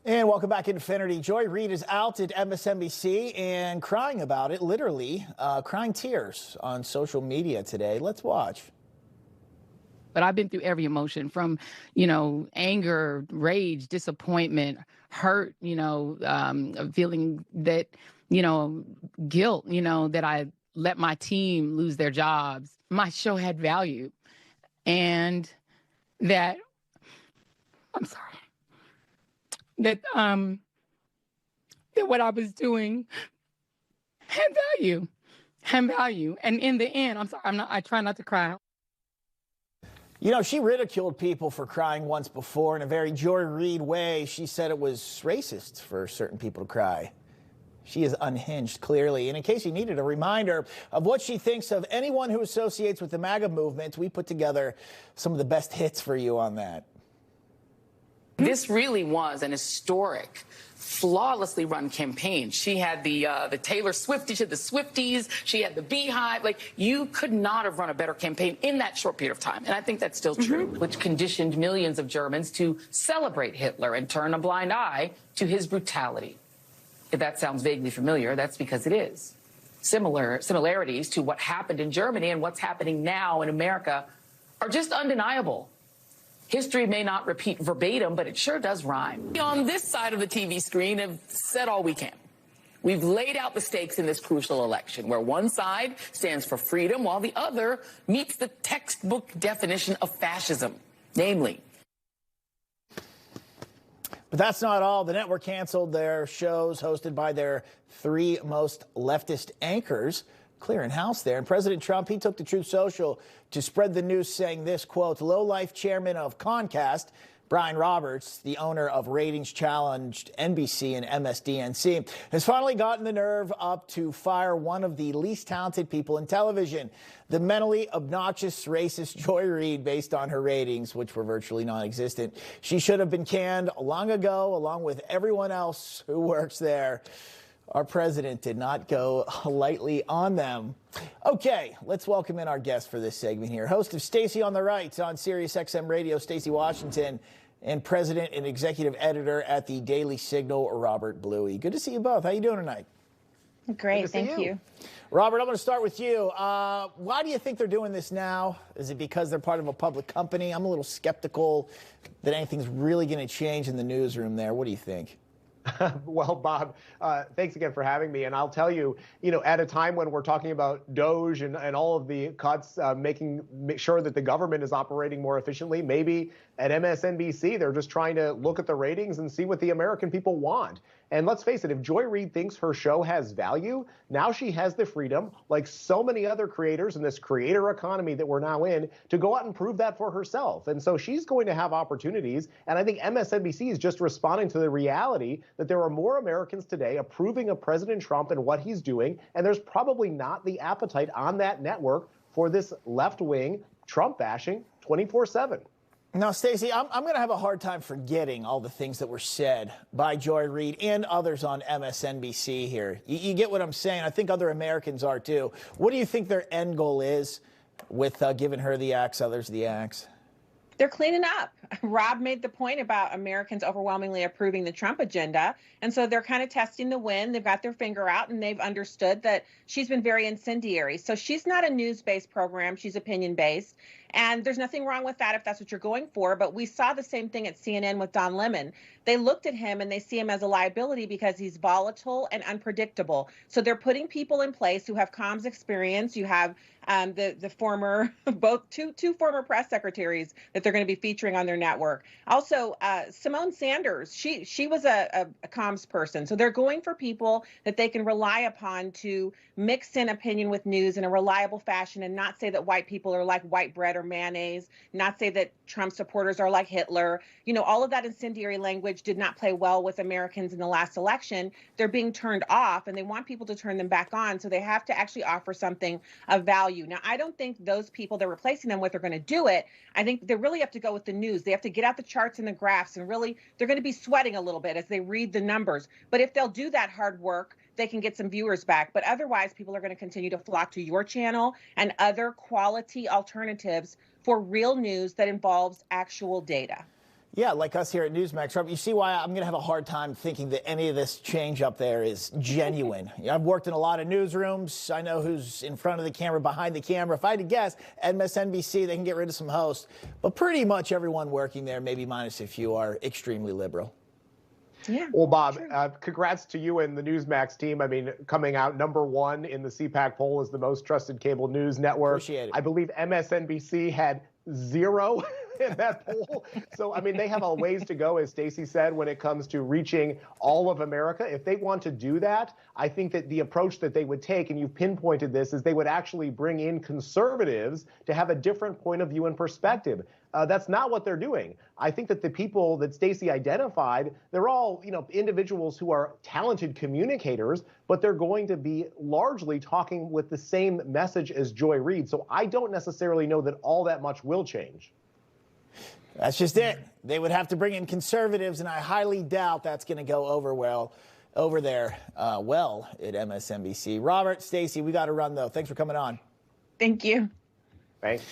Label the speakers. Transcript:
Speaker 1: And welcome back, Infinity. Joy Reid is out at MSNBC and crying about it, literally crying tears on social media today. Let's watch.
Speaker 2: But I've been through every emotion from, anger, rage, disappointment, hurt, feeling that, guilt, that I let my team lose their jobs. My show had value and that, I'm sorry. That what I was doing had value. And in the end, I'm sorry, I try not to cry.
Speaker 1: You know, she ridiculed people for crying once before in a very Joy Reid way. She said it was racist for certain people to cry. She is unhinged, clearly. And in case you needed a reminder of what she thinks of anyone who associates with the MAGA movement, we put together some of the best hits for you on that.
Speaker 3: This really was an historic, flawlessly run campaign. She had the Taylor Swift, she had the Swifties, she had the Beehive. Like, you could not have run a better campaign in that short period of time. And I think that's still true, which conditioned millions of Germans to celebrate Hitler and turn a blind eye to his brutality. If that sounds vaguely familiar, that's because it is. Similarities to what happened in Germany and what's happening now in America are just undeniable. History may not repeat verbatim, but it sure does rhyme. On this side of the TV screen have said all we can. We've laid out the stakes in this crucial election, where one side stands for freedom while the other meets the textbook definition of fascism, namely.
Speaker 1: But that's not all. The network canceled their shows hosted by their three most leftist anchors, clearing house there. And President Trump, he took to Truth Social to spread the news, saying this, quote, low-life chairman of Comcast, Brian Roberts, the owner of ratings-challenged NBC and MSDNC, has finally gotten the nerve up to fire one of the least talented people in television, the mentally obnoxious, racist Joy Reid, based on her ratings, which were virtually non-existent. She should have been canned long ago, along with everyone else who works there. Our president did not go lightly on them. Okay, let's welcome in our guest for this segment here. Host of Stacey on the Right on SiriusXM Radio, Stacey Washington, and president and executive editor at the Daily Signal, Robert Bluey. Good to see you both. How you doing tonight?
Speaker 4: Great, thank you.
Speaker 1: Robert, I'm going to start with you. Why do you think they're doing this now? Is it because they're part of a public company? I'm a little skeptical that anything's really going to change in the newsroom there. What do you think?
Speaker 5: Well, Bob, thanks again for having me. And I'll tell you, at a time when we're talking about Doge and all of the cuts, make sure that the government is operating more efficiently, maybe at MSNBC, they're just trying to look at the ratings and see what the American people want. And let's face it, if Joy Reid thinks her show has value, now she has the freedom, like so many other creators in this creator economy that we're now in, to go out and prove that for herself. And so she's going to have opportunities. And I think MSNBC is just responding to the reality that there are more Americans today approving of President Trump and what he's doing. And there's probably not the appetite on that network for this left-wing Trump bashing 24/7.
Speaker 1: Now, Stacey, I'm going to have a hard time forgetting all the things that were said by Joy Reid and others on MSNBC here. You get what I'm saying? I think other Americans are, too. What do you think their end goal is with giving her the axe, others the axe?
Speaker 4: They're cleaning up. Rob made the point about Americans overwhelmingly approving the Trump agenda. And so they're kind of testing the wind. They've got their finger out and they've understood that she's been very incendiary. So she's not a news-based program. She's opinion-based. And there's nothing wrong with that if that's what you're going for. But we saw the same thing at CNN with Don Lemon. They looked at him and they see him as a liability because he's volatile and unpredictable. So they're putting people in place who have comms experience. You have the former, both two former press secretaries that they're going to be featuring on their network. Also, Simone Sanders, she was a comms person. So they're going for people that they can rely upon to mix in opinion with news in a reliable fashion and not say that white people are like white bread or mayonnaise, not say that Trump supporters are like Hitler. All of that incendiary language did not play well with Americans in the last election. They're being turned off and they want people to turn them back on. So they have to actually offer something of value. Now, I don't think those people they're replacing them with are going to do it. I think they really have to go with the news. They have to get out the charts and the graphs and really they're going to be sweating a little bit as they read the numbers. But if they'll do that hard work, they can get some viewers back. But otherwise, people are going to continue to flock to your channel and other quality alternatives for real news that involves actual data.
Speaker 1: Yeah, like us here at Newsmax. Robert, you see why I'm going to have a hard time thinking that any of this change up there is genuine. I've worked in a lot of newsrooms. I know who's in front of the camera, behind the camera. If I had to guess, MSNBC, they can get rid of some hosts. But pretty much everyone working there, maybe minus a few, are extremely liberal.
Speaker 4: Yeah.
Speaker 5: Well, Bob, congrats to you and the Newsmax team. I mean, coming out #1 in the CPAC poll as the most trusted cable news network.
Speaker 1: Appreciate it.
Speaker 5: I believe MSNBC had 0 in that poll. So, I mean, they have a ways to go, as Stacey said, when it comes to reaching all of America. If they want to do that, I think that the approach that they would take, and you've pinpointed this, is they would actually bring in conservatives to have a different point of view and perspective. That's not what they're doing. I think that the people that Stacey identified, they're all, individuals who are talented communicators, but they're going to be largely talking with the same message as Joy Reid. So I don't necessarily know that all that much will change.
Speaker 1: That's just it. They would have to bring in conservatives, and I highly doubt that's going to go over there at MSNBC. Robert, Stacey, we got to run, though. Thanks for coming on.
Speaker 4: Thank you.
Speaker 5: Thanks.